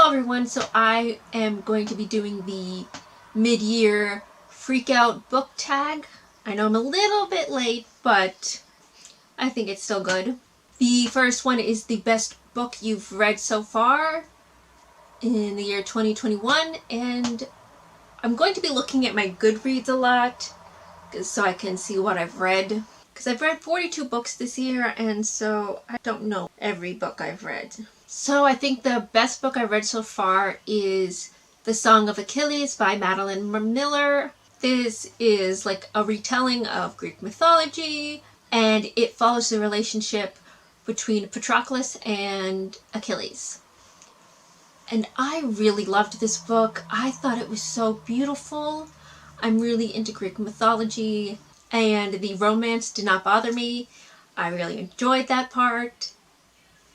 Hello everyone, so I am going to be doing the mid-year Freakout book tag. I know I'm a little bit late, but I think it's still good. The first one is the best book you've read so far in the year 2021, and I'm going to be looking at my Goodreads a lot so I can see what I've read. Because I've read 42 books this year, and so I don't know every book I've read. So I think the best book I've read so far is The Song of Achilles by Madeline Miller. This is like a retelling of Greek mythology, and it follows the relationship between Patroclus and Achilles. And I really loved this book. I thought it was so beautiful. I'm really into Greek mythology, and the romance did not bother me. I really enjoyed that part.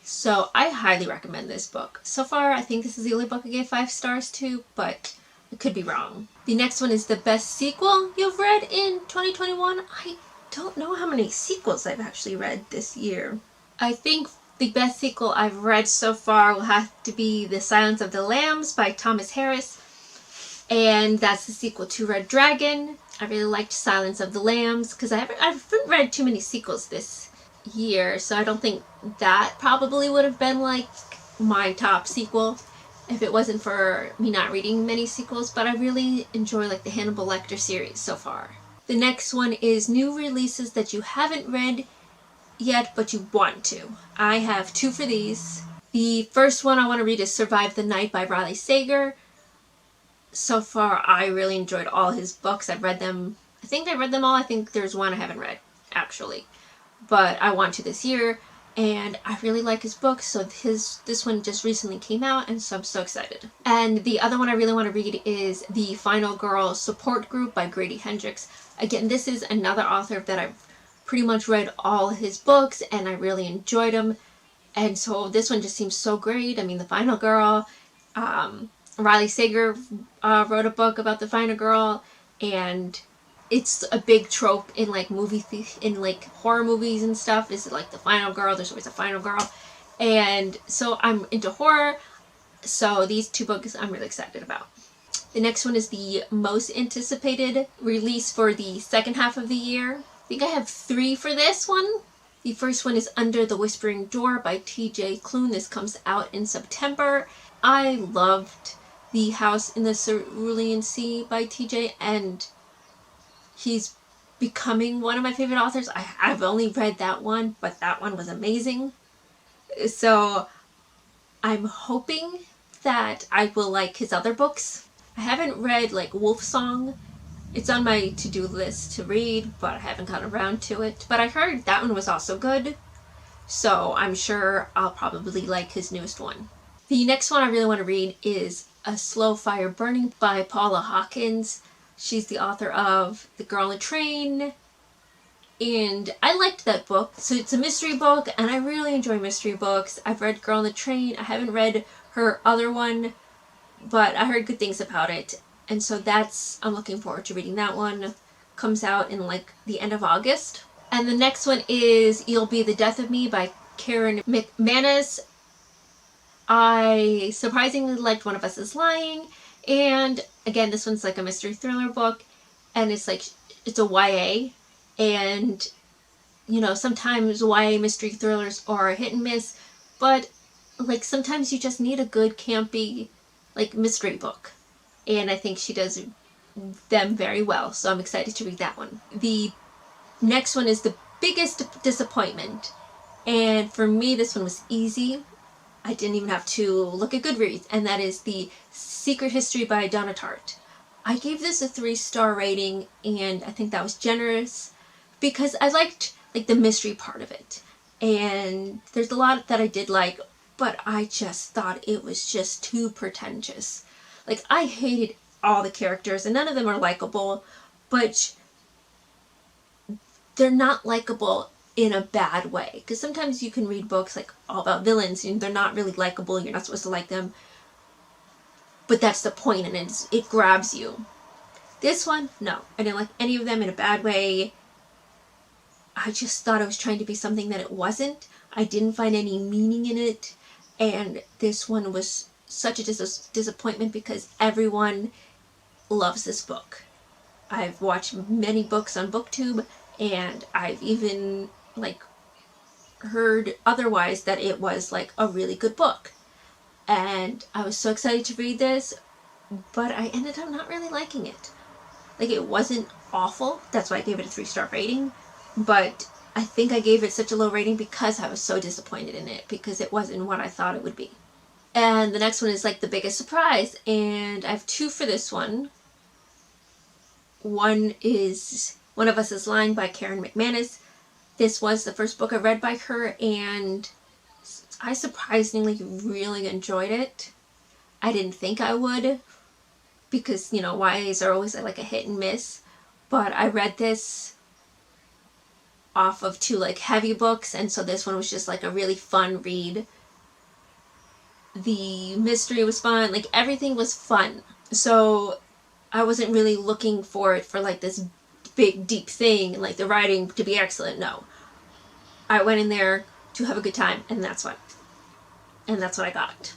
So I highly recommend this book. So far, I think this is the only book I gave 5 stars to, but I could be wrong. The next one is the best sequel you've read in 2021. I don't know how many sequels I've actually read this year. I think the best sequel I've read so far will have to be The Silence of the Lambs by Thomas Harris. And that's the sequel to Red Dragon. I really liked Silence of the Lambs because I haven't read too many sequels this year, so I don't think that probably would have been like my top sequel if it wasn't for me not reading many sequels, but I really enjoy like the Hannibal Lecter series so far. The next one is new releases that you haven't read yet but you want to. I have 2 for these. The first one I want to read is Survive the Night by Riley Sager. So far, I really enjoyed all his books. I've read them. I think I read them all. I think there's one I haven't read, actually. But I want to this year, and I really like his books, so this one just recently came out, and so I'm so excited. And the other one I really want to read is The Final Girl Support Group by Grady Hendrix. Again, this is another author that I've pretty much read all his books, and I really enjoyed them. And so this one just seems so great. I mean, The Final Girl, Riley Sager wrote a book about the final girl, and it's a big trope in like in like horror movies and stuff. Is like the final girl? There's always a final girl, and so I'm into horror. So these 2 books I'm really excited about. The next one is the most anticipated release for the second half of the year. I think I have 3 for this one. The first one is Under the Whispering Door by T.J. Klune. This comes out in September. I loved The House in the Cerulean Sea by TJ, and he's becoming one of my favorite authors. I've only read that one, but that one was amazing. So I'm hoping that I will like his other books. I haven't read like Wolf Song. It's on my to-do list to read, but I haven't gotten around to it. But I heard that one was also good, so I'm sure I'll probably like his newest one. The next one I really want to read is A Slow Fire Burning by Paula Hawkins. She's the author of The Girl on the Train, and I liked that book. So it's a mystery book, and I really enjoy mystery books. I've read Girl on the Train. I haven't read her other one, but I heard good things about it. And so I'm looking forward to reading that one. Comes out in like the end of August. And the next one is You'll Be the Death of Me by Karen McManus. I surprisingly liked One of Us is Lying, and again, this one's like a mystery thriller book, and it's a YA, and you know, sometimes YA mystery thrillers are hit and miss, but like sometimes you just need a good campy like mystery book, and I think she does them very well, so I'm excited to read that one. The next one is The Biggest Disappointment, and for me this one was easy. I didn't even have to look at Goodreads, and that is The Secret History by Donna Tartt. I gave this a 3-star rating, and I think that was generous because I liked like the mystery part of it, and there's a lot that I did like, but I just thought it was just too pretentious. Like, I hated all the characters, and none of them are likable, but they're not likable in a bad way, because sometimes you can read books like all about villains and they're not really likable, you're not supposed to like them, but that's the point, and it grabs you. This one, no, I didn't like any of them in a bad way. I just thought it was trying to be something that it wasn't. I didn't find any meaning in it, and this one was such a disappointment because everyone loves this book. I've watched many books on BookTube, and I've even like heard otherwise that it was like a really good book. And I was so excited to read this, but I ended up not really liking it. Like, it wasn't awful. That's why I gave it a 3-star rating. But I think I gave it such a low rating because I was so disappointed in it, because it wasn't what I thought it would be. And the next one is like the biggest surprise, and I have 2 for this one. One is One of Us is Lying by Karen McManus. This was the first book I read by her, and I surprisingly really enjoyed it. I didn't think I would, because, you know, YAs are always like a hit and miss. But I read this off of 2 like heavy books, and so this one was just like a really fun read. The mystery was fun, like everything was fun. So I wasn't really looking for it for like this big deep thing, like the writing to be excellent. No. I went in there to have a good time, and that's what I got.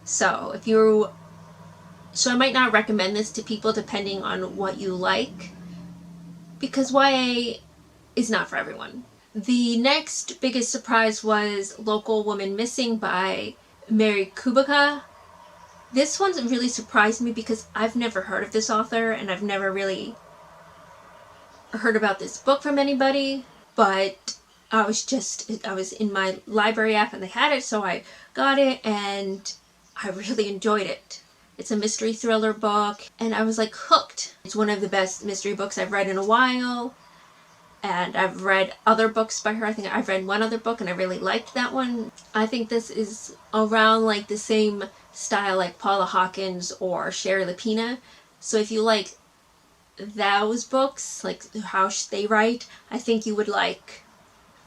So I might not recommend this to people depending on what you like, because YA is not for everyone. The next biggest surprise was Local Woman Missing by Mary Kubica. This one really surprised me because I've never heard of this author, and I've never really heard about this book from anybody, but I was in my library app and they had it, so I got it, and I really enjoyed it. It's a mystery thriller book, and I was like hooked. It's one of the best mystery books I've read in a while, and I've read other books by her. I think I've read one other book and I really liked that one. I think this is around like the same style like Paula Hawkins or Sherry Lapina. So if you like those books, like how they write, I think you would like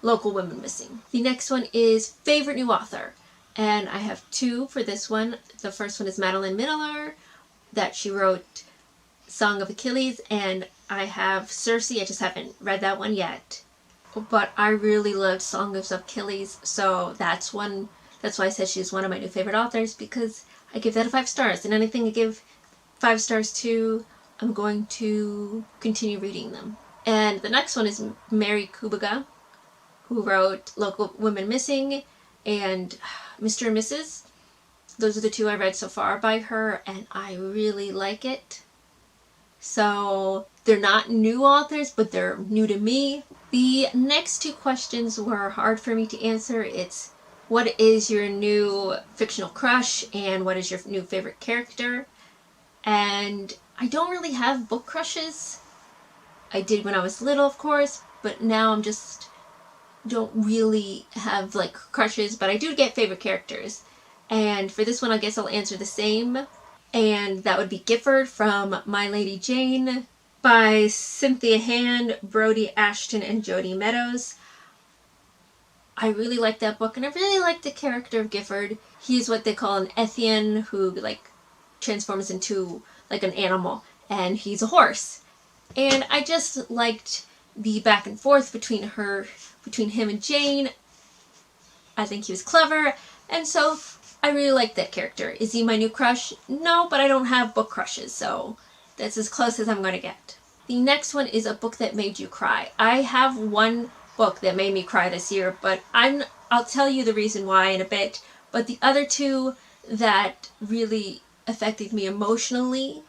Local Women Missing. The next one is Favorite New Author, and I have 2 for this one. The first one is Madeline Miller, that she wrote Song of Achilles, and I have Circe. I just haven't read that one yet, but I really loved Song of Achilles, so that's why I said she's one of my new favorite authors, because I give that a 5 stars, and anything I give 5 stars to, I'm going to continue reading them. And the next one is Mary Kubica, who wrote Local Women Missing and Mr. and Mrs. Those are the 2 I read so far by her, and I really like it. So they're not new authors, but they're new to me. The next 2 questions were hard for me to answer. It's what is your new fictional crush, and what is your new favorite character? And I don't really have book crushes. I did when I was little, of course, but now I'm just don't really have like crushes, but I do get favorite characters. And for this one, I guess I'll answer the same. And that would be Gifford from My Lady Jane by Cynthia Hand, Brody Ashton, and Jody Meadows. I really like that book, and I really like the character of Gifford. He's what they call an Ethian, who like transforms into like an animal, and he's a horse. And I just liked the back and forth between him and Jane. I think he was clever, and so I really like that character. Is he my new crush? No, but I don't have book crushes, so that's as close as I'm going to get. The next one is a book that made you cry. I have one book that made me cry this year, but I'll tell you the reason why in a bit. But the other 2 that really affected me emotionally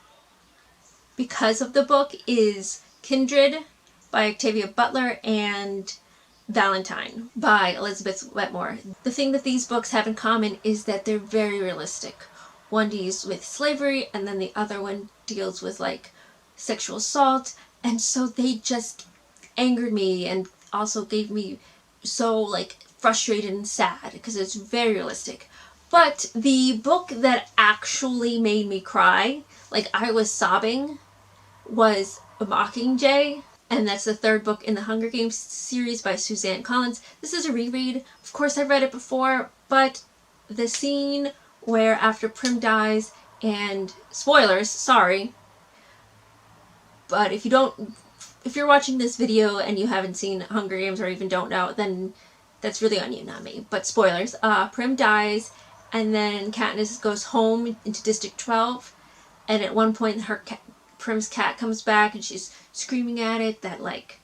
because of the book is Kindred by Octavia Butler and Valentine by Elizabeth Wetmore. The thing that these books have in common is that they're very realistic. One deals with slavery, and then the other one deals with like sexual assault, and so they just angered me and also gave me so like frustrated and sad because it's very realistic. But the book that actually made me cry, like I was sobbing, was A Mockingjay. And that's the 3rd book in the Hunger Games series by Suzanne Collins. This is a reread. Of course, I've read it before, but the scene where after Prim dies, and spoilers, sorry, but if you're watching this video and you haven't seen Hunger Games or even don't know, then that's really on you, not me. But spoilers, Prim dies, and then Katniss goes home into District 12, and at one point Prim's cat comes back and she's screaming at it that like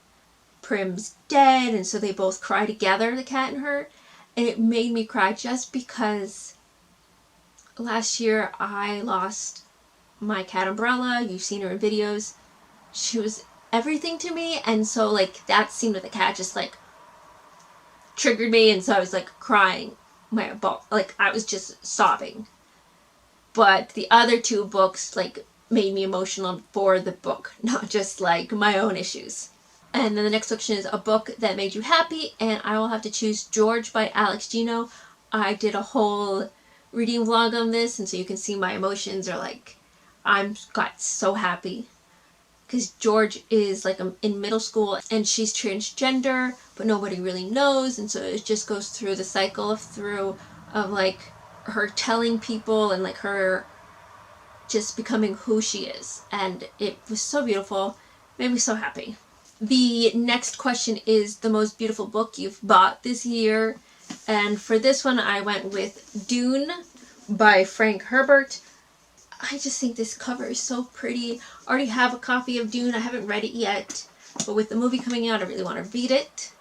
Prim's dead, and so they both cry together, the cat and her, and it made me cry just because last year I lost my cat Umbrella. You've seen her in videos. She was everything to me, and so like that scene with the cat just like triggered me, and so I was like crying like I was just sobbing. But the other two books like made me emotional for the book, not just like my own issues. And then the next section is a book that made you happy, and I will have to choose George by Alex Gino. I did a whole reading vlog on this, and so you can see my emotions are like, got so happy. Because George is like in middle school, and she's transgender, but nobody really knows, and so it just goes through the cycle of like her telling people and like her just becoming who she is. And it was so beautiful, made me so happy. The next question is the most beautiful book you've bought this year. And for this one, I went with Dune by Frank Herbert. I just think this cover is so pretty. I already have a copy of Dune. I haven't read it yet. But with the movie coming out, I really want to read it.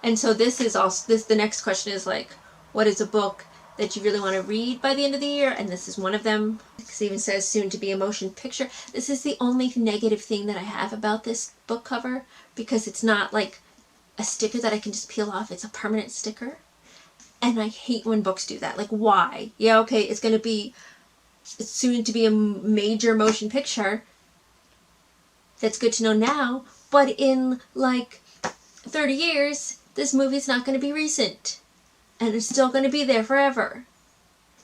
And so this is also, the next question is like, what is a book that you really want to read by the end of the year? And this is one of them. It even says soon to be a motion picture. This is the only negative thing that I have about this book cover, because it's not like a sticker that I can just peel off. It's a permanent sticker. And I hate when books do that. Like, why? Yeah, okay, it's going to be soon to be a major motion picture. That's good to know now. But in like 30 years, this movie's not going to be recent. And it's still going to be there forever.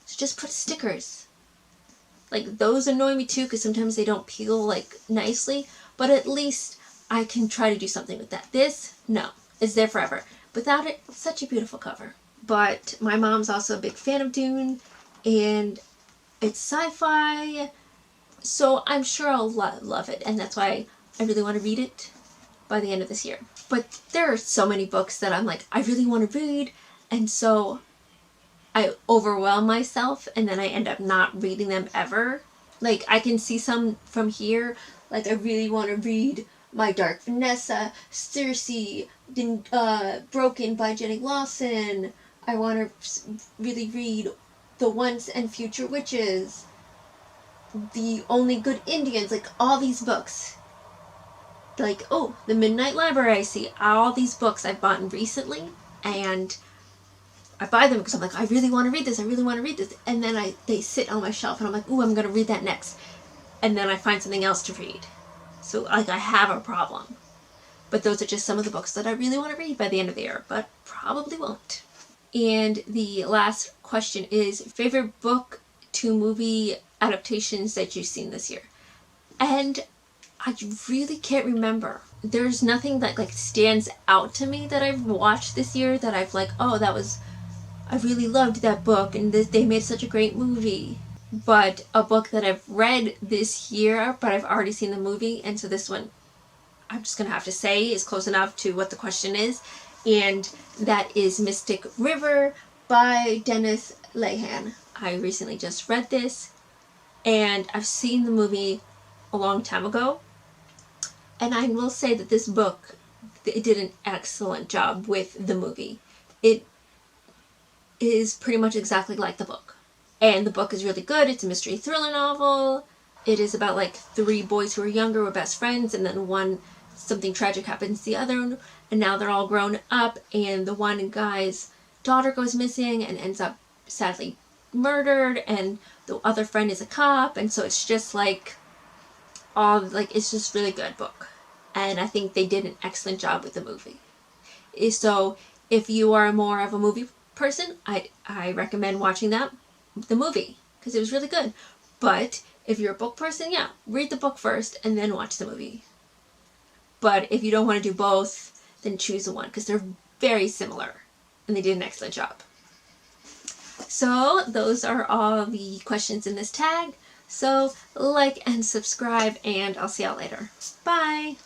So just put stickers. Like, those annoy me too, because sometimes they don't peel like nicely. But at least I can try to do something with that. This, no. It's there forever. Without it, such a beautiful cover. But my mom's also a big fan of Dune. And it's sci-fi. So I'm sure I'll love it. And that's why I really want to read it by the end of this year. But there are so many books that I'm like, I really want to read. And so I overwhelm myself, and then I end up not reading them ever. Like, I can see some from here. Like, I really want to read My Dark Vanessa, Circe, Broken by Jenny Lawson. I want to really read The Once and Future Witches, The Only Good Indians, like all these books. Like, oh, The Midnight Library, I see. All these books I've bought recently, and I buy them because I'm like, I really want to read this, I really want to read this. And then they sit on my shelf, and I'm like, ooh, I'm going to read that next. And then I find something else to read. So, like, I have a problem. But those are just some of the books that I really want to read by the end of the year, but probably won't. And the last question is, favorite book to movie adaptations that you've seen this year? And I really can't remember. There's nothing that like stands out to me that I've watched this year that I've like, oh, I really loved that book, and they made such a great movie. But a book that I've read this year, but I've already seen the movie, and so this one, I'm just going to have to say, is close enough to what the question is, and that is Mystic River by Dennis Lehane. I recently just read this, and I've seen the movie a long time ago, and I will say that this book, it did an excellent job with the movie. It is pretty much exactly like the book. And the book is really good. It's a mystery thriller novel. It is about like 3 boys who are younger, were best friends, and then something tragic happens to the other, and now they're all grown up, and the one guy's daughter goes missing and ends up sadly murdered, and the other friend is a cop, and so it's just like it's just really good book. And I think they did an excellent job with the movie. So if you are more of a movie person, I recommend watching the movie, because it was really good. But if you're a book person, yeah, read the book first and then watch the movie. But if you don't want to do both, then choose the one, because they're very similar and they did an excellent job. So those are all the questions in this tag. So like and subscribe, and I'll see y'all later. Bye!